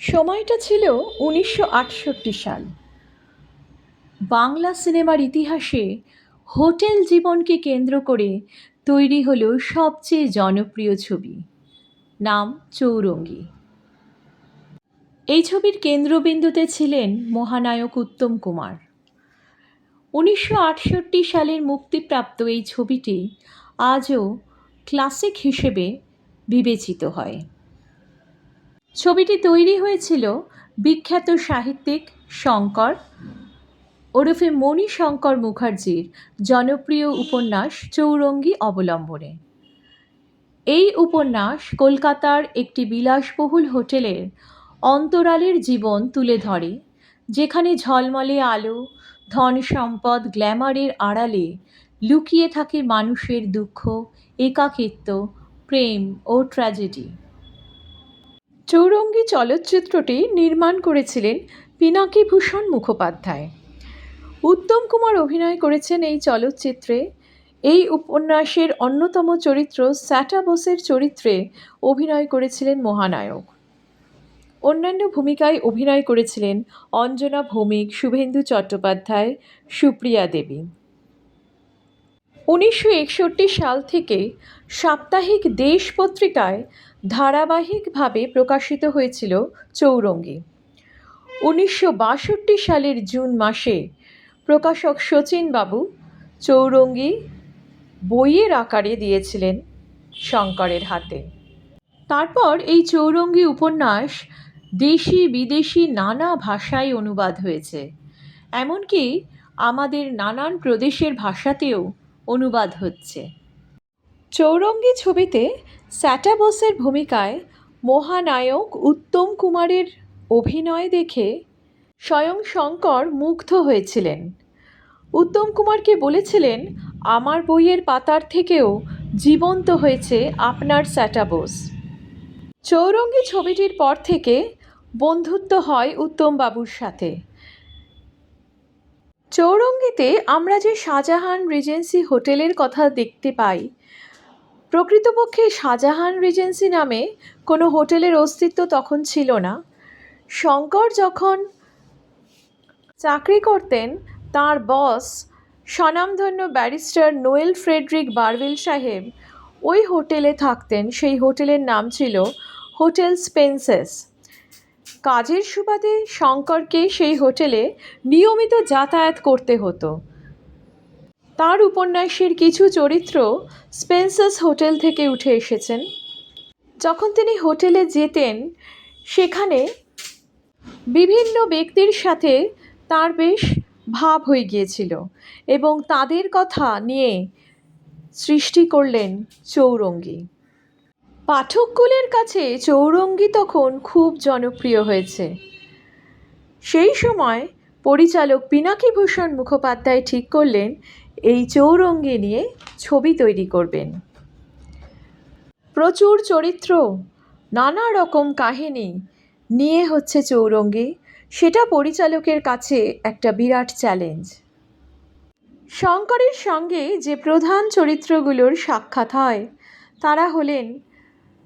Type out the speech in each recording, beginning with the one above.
সময়টা ছিল 1968 সাল। বাংলা সিনেমার ইতিহাসে হোটেল জীবনকে কেন্দ্র করে তৈরি হলো সবচেয়ে জনপ্রিয় ছবি, নাম চৌরঙ্গী। এই ছবির কেন্দ্রবিন্দুতে ছিলেন মহানায়ক উত্তম কুমার। 1968 সালের মুক্তিপ্রাপ্ত এই ছবিটি আজও ক্লাসিক হিসেবে বিবেচিত হয়। ছবিটি তৈরি হয়েছিল বিখ্যাত সাহিত্যিক শঙ্কর ওরফে মণিশঙ্কর মুখার্জির জনপ্রিয় উপন্যাস চৌরঙ্গী অবলম্বনে। এই উপন্যাস কলকাতার একটি বিলাসবহুল হোটেলের অন্তরালের জীবন তুলে ধরে, যেখানে ঝলমলে আলো, ধন সম্পদ, গ্ল্যামারের আড়ালে লুকিয়ে থাকে মানুষের দুঃখ, একাকিত্ব, প্রেম ও ট্র্যাজেডি। চৌরঙ্গী চলচ্চিত্রটি নির্মাণ করেছিলেন পিনাকিভূষণ মুখোপাধ্যায়। উত্তম কুমার অভিনয় করেছেন এই চলচ্চিত্রে। এই উপন্যাসের অন্যতম চরিত্র স্যাটা বোসের চরিত্রে অভিনয় করেছিলেন মহানায়ক। অন্যান্য ভূমিকায় অভিনয় করেছিলেন অঞ্জনা ভৌমিক, শুভেন্দু চট্টোপাধ্যায়, সুপ্রিয়া দেবী। 1961 সাল থেকে সাপ্তাহিক দেশ পত্রিকায় ধারাবাহিকভাবে প্রকাশিত হয়েছিল চৌরঙ্গী। 1962 সালের জুন মাসে প্রকাশক শচীন বাবু চৌরঙ্গী বইয়ের আকারে দিয়েছিলেন শঙ্করের হাতে। তারপর এই চৌরঙ্গী উপন্যাস দেশি বিদেশি নানা ভাষায় অনুবাদ হয়েছে, এমনকি আমাদের নানান প্রদেশের ভাষাতেও অনুবাদ হচ্ছে। চৌরঙ্গী ছবিতে স্যাটা বোসের ভূমিকায় মহানায়ক উত্তম কুমারের অভিনয় দেখে স্বয়ং শঙ্কর মুগ্ধ হয়েছিলেন। উত্তম কুমারকে বলেছিলেন, আমার বইয়ের পাতার থেকেও জীবন্ত হয়েছে আপনার স্যাটা বোস। চৌরঙ্গী ছবিটির পর থেকে বন্ধুত্ব হয় উত্তম বাবুর সাথে। চৌরঙ্গীতে আমরা যে শাহজাহান রিজেন্সি হোটেলের কথা দেখতে পাই, প্রকৃতপক্ষে শাহজাহান রিজেন্সি নামে কোনো হোটেলের অস্তিত্ব তখন ছিল না। শঙ্কর যখন চাকরি করতেন, তাঁর বস স্বনামধন্য ব্যারিস্টার নোয়েল ফ্রেডরিক বারওয়েল সাহেব ওই হোটেলে থাকতেন। সেই হোটেলের নাম ছিল হোটেল স্পেন্সেস। কাজের সুবাদে শঙ্করকে সেই হোটেলে নিয়মিত যাতায়াত করতে হতো। তার উপন্যাসের কিছু চরিত্র স্পেন্সেস হোটেল থেকে উঠে এসেছেন। যখন তিনি হোটেলে যেতেন, সেখানে বিভিন্ন ব্যক্তির সাথে তার বেশ ভাব হয়ে গিয়েছিল এবং তাদের কথা নিয়ে সৃষ্টি করলেন চৌরঙ্গী। পাঠককুলের কাছে চৌরঙ্গী তখন খুব জনপ্রিয় হয়েছে। সেই সময় পরিচালক পিনাকিভূষণ মুখোপাধ্যায় ঠিক করলেন এই চৌরঙ্গী নিয়ে ছবি তৈরি করবেন। প্রচুর চরিত্র, নানা রকম কাহিনী নিয়ে হচ্ছে চৌরঙ্গী। সেটা পরিচালকের কাছে একটা বিরাট চ্যালেঞ্জ। শঙ্করের সঙ্গে যে প্রধান চরিত্রগুলোর সাক্ষাৎ হয় তারা হলেন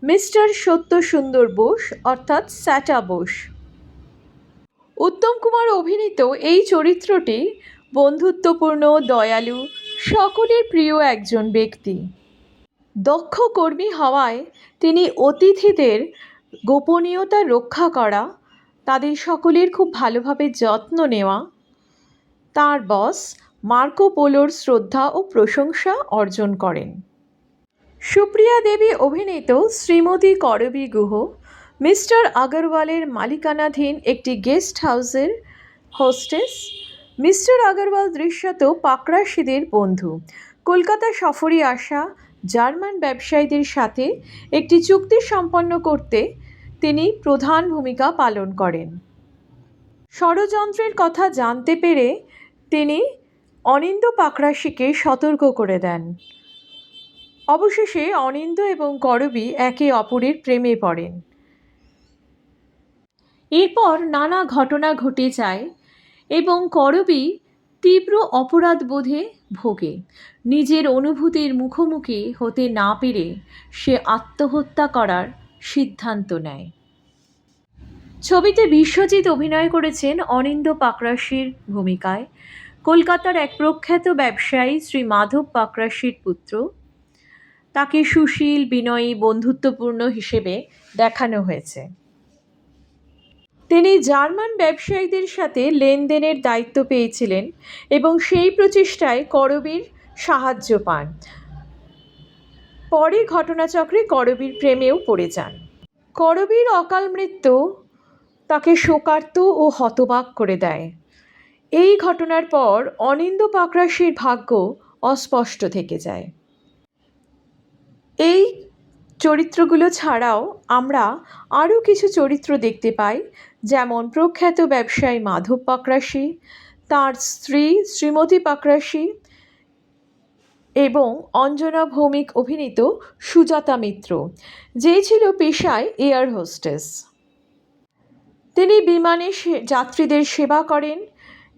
মিস্টার সত্যসুন্দর বোস অর্থাৎ স্যাটা বোস। উত্তম কুমার অভিনীত এই চরিত্রটি বন্ধুত্বপূর্ণ, দয়ালু, সকলের প্রিয় একজন ব্যক্তি। দক্ষ কর্মী হওয়ায় তিনি অতিথিদের গোপনীয়তা রক্ষা করা, তাদের সকলের খুব ভালোভাবে যত্ন নেওয়া, তাঁর বস মার্কো পোলোর শ্রদ্ধা ও প্রশংসা অর্জন করেন। সুপ্রিয়া দেবী অভিনীত শ্রীমতী করবী গুহ মিস্টার আগরওয়ালের মালিকানাধীন একটি গেস্ট হাউসের হোস্টেস। মিস্টার আগরওয়াল দৃশ্যত পাকড়াশিদের বন্ধু। কলকাতা সফরে আসা জার্মান ব্যবসায়ীদের সাথে একটি চুক্তি সম্পন্ন করতে তিনি প্রধান ভূমিকা পালন করেন। ষড়যন্ত্রের কথা জানতে পেরে তিনি অনিন্দ্য পাকড়াশিকে সতর্ক করে দেন। অবশেষে অনিন্দ্য এবং করবী একে অপরের প্রেমে পড়েন। এরপর নানা ঘটনা ঘটে যায় এবং করবী তীব্র অপরাধবোধে ভোগে। নিজের অনুভূতির মুখোমুখি হতে না পেরে সে আত্মহত্যা করার সিদ্ধান্ত নেয়। ছবিতে বিশ্বজিৎ অভিনয় করেছেন অনিন্দ্য পাকরাশির ভূমিকায়। কলকাতার এক প্রখ্যাত ব্যবসায়ী শ্রী মাধব পাকরাশির পুত্র। তাকে সুশীল, বিনয়ী, বন্ধুত্বপূর্ণ হিসেবে দেখানো হয়েছে। তিনি জার্মান ব্যবসায়ীদের সাথে লেনদেনের দায়িত্ব পেয়েছিলেন এবং সেই প্রচেষ্টায় করবীর সাহায্য পান। পরে ঘটনাচক্রে করবীর প্রেমেও পড়ে যান। করবীর অকাল মৃত্যু তাকে শোকার্ত ও হতবাক করে দেয়। এই ঘটনার পর অনিন্দ্য পাকরাশির ভাগ্য অস্পষ্ট থেকে যায়। এই চরিত্রগুলো ছাড়াও আমরা আরও কিছু চরিত্র দেখতে পাই, যেমন প্রখ্যাত ব্যবসায়ী মাধব পাকরাশি, তার স্ত্রী শ্রীমতী পাকরাশি এবং অঞ্জনা ভৌমিক অভিনীত সুজাতা মিত্র, যে ছিল পেশায় এয়ার হোস্টেস। তিনি বিমানে যাত্রীদের সেবা করেন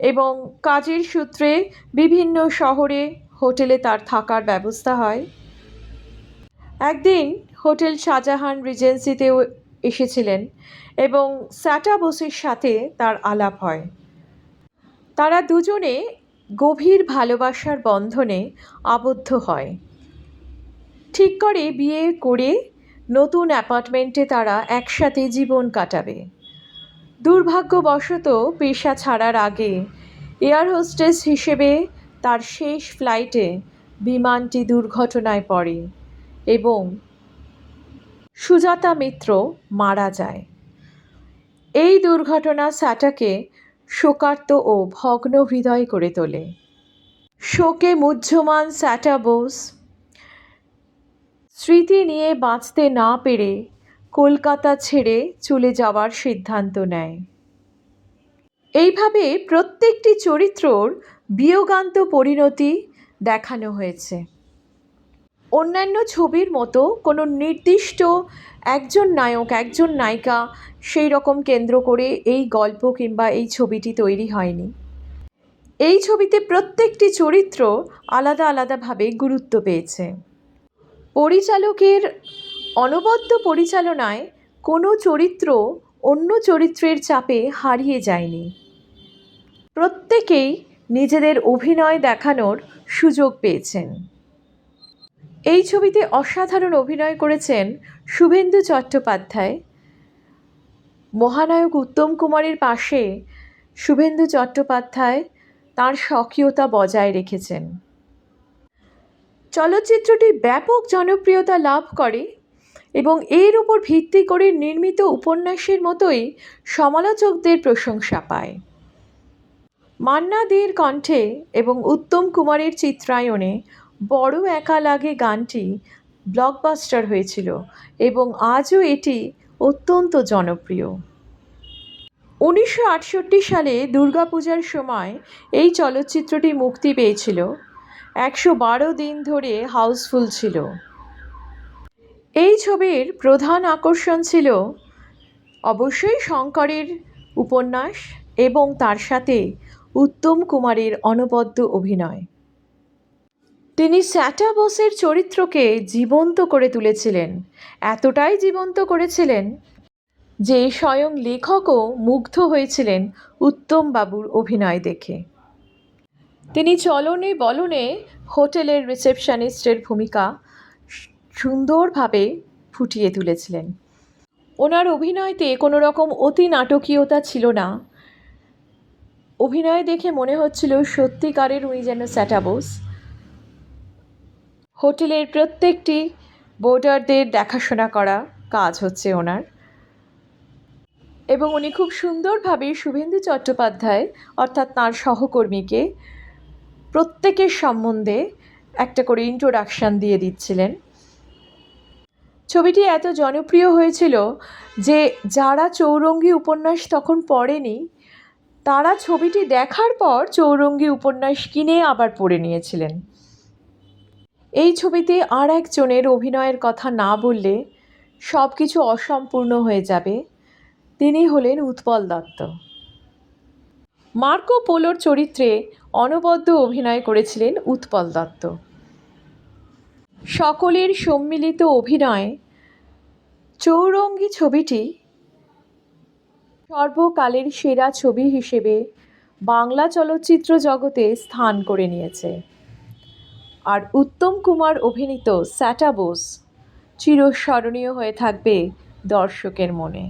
এবং কাজের সূত্রে বিভিন্ন শহরে হোটেলে তার থাকার ব্যবস্থা হয়। একদিন হোটেল শাহজাহান রিজেন্সিতেও এসেছিলেন এবং স্যাটা বোসের সাথে তার আলাপ হয়। তারা দুজনে গভীর ভালোবাসার বন্ধনে আবদ্ধ হয়। ঠিক করে বিয়ে করে নতুন অ্যাপার্টমেন্টে তারা একসাথে জীবন কাটাবে। দুর্ভাগ্যবশত পেশা ছাড়ার আগে এয়ার হোস্টেস হিসেবে তার শেষ ফ্লাইটে বিমানটি দুর্ঘটনায় পড়ে এবং সুজাতা মিত্র মারা যায়। এই দুর্ঘটনা স্যাটাকে শোকার্ত ও ভগ্ন হৃদয় করে তোলে। শোকে মুহ্যমান স্যাটা বোস স্মৃতি নিয়ে বাঁচতে না পেরে কলকাতা ছেড়ে চলে যাওয়ার সিদ্ধান্ত নেয়। এইভাবে প্রত্যেকটি চরিত্রর বিয়োগান্ত পরিণতি দেখানো হয়েছে। অন্যান্য ছবির মতো কোনো নির্দিষ্ট একজন নায়ক, একজন নায়িকা সেই রকম কেন্দ্র করে এই গল্প কিংবা এই ছবিটি তৈরি হয়নি। এই ছবিতে প্রত্যেকটি চরিত্র আলাদা আলাদাভাবে গুরুত্ব পেয়েছে। পরিচালকের অনবদ্য পরিচালনায় কোনো চরিত্র অন্য চরিত্রের চাপে হারিয়ে যায়নি। প্রত্যেকেই নিজেদের অভিনয় দেখানোর সুযোগ পেয়েছেন। এই ছবিতে অসাধারণ অভিনয় করেছেন শুভেন্দু চট্টোপাধ্যায়। মহানায়ক উত্তম কুমারের পাশে শুভেন্দু চট্টোপাধ্যায় তাঁর স্বকীয়তা বজায় রেখেছেন। চলচ্চিত্রটি ব্যাপক জনপ্রিয়তা লাভ করে এবং এর উপর ভিত্তি করে নির্মিত উপন্যাসের মতোই সমালোচকদের প্রশংসা পায়। মান্না দের কণ্ঠে এবং উত্তম কুমারের চিত্রায়নে বড় একা লাগে গানটি ব্লকবাস্টার হয়েছিল এবং আজও এটি অত্যন্ত জনপ্রিয়। 1968 সালে দুর্গাপূজার সময় এই চলচ্চিত্রটি মুক্তি পেয়েছিল। 112 দিন ধরে হাউসফুল ছিল। এই ছবির প্রধান আকর্ষণ ছিল অবশ্যই শঙ্করের উপন্যাস এবং তার সাথে উত্তম কুমারের অনবদ্য অভিনয়। তিনি স্যাটা বোসের চরিত্রকে জীবন্ত করে তুলেছিলেন, এতটাই জীবন্ত করেছিলেন যে স্বয়ং লেখকও মুগ্ধ হয়েছিলেন উত্তম বাবুর অভিনয় দেখে। তিনি চলনে বলনে হোটেলের রিসেপশনিস্টের ভূমিকা সুন্দরভাবে ফুটিয়ে তুলেছিলেন। ওনার অভিনয়তে কোনো রকম অতি নাটকীয়তা ছিল না। অভিনয় দেখে মনে হচ্ছিল সত্যিকারের উনি যেন স্যাটা বোস। হোটেলের প্রত্যেকটি বোর্ডারদের দেখাশোনা করা কাজ হচ্ছে ওনার, এবং উনি খুব সুন্দরভাবে শুভেন্দু চট্টোপাধ্যায় অর্থাৎ তাঁর সহকর্মীকে প্রত্যেকের সম্বন্ধে একটা করে ইন্ট্রোডাকশান দিয়ে দিচ্ছিলেন। ছবিটি এত জনপ্রিয় হয়েছিল যে যারা চৌরঙ্গী উপন্যাস তখন পড়েনি তারা ছবিটি দেখার পর চৌরঙ্গী উপন্যাস কিনে আবার পড়ে নিয়েছিলেন। এই ছবিতে আর একজনের অভিনয়ের কথা না বললে সব কিছু অসম্পূর্ণ হয়ে যাবে। তিনি হলেন উৎপল দত্ত। মার্কো পোলোর চরিত্রে অনবদ্য অভিনয় করেছিলেন উৎপল দত্ত। সকলের সম্মিলিত অভিনয় চৌরঙ্গী ছবিটি সর্বকালের সেরা ছবি হিসেবে বাংলা চলচ্চিত্র জগতে স্থান করে নিয়েছে। আর উত্তম কুমার অভিনীত স্যাটা বোস চিরস্মরণীয় হয়ে থাকবে দর্শকের মনে।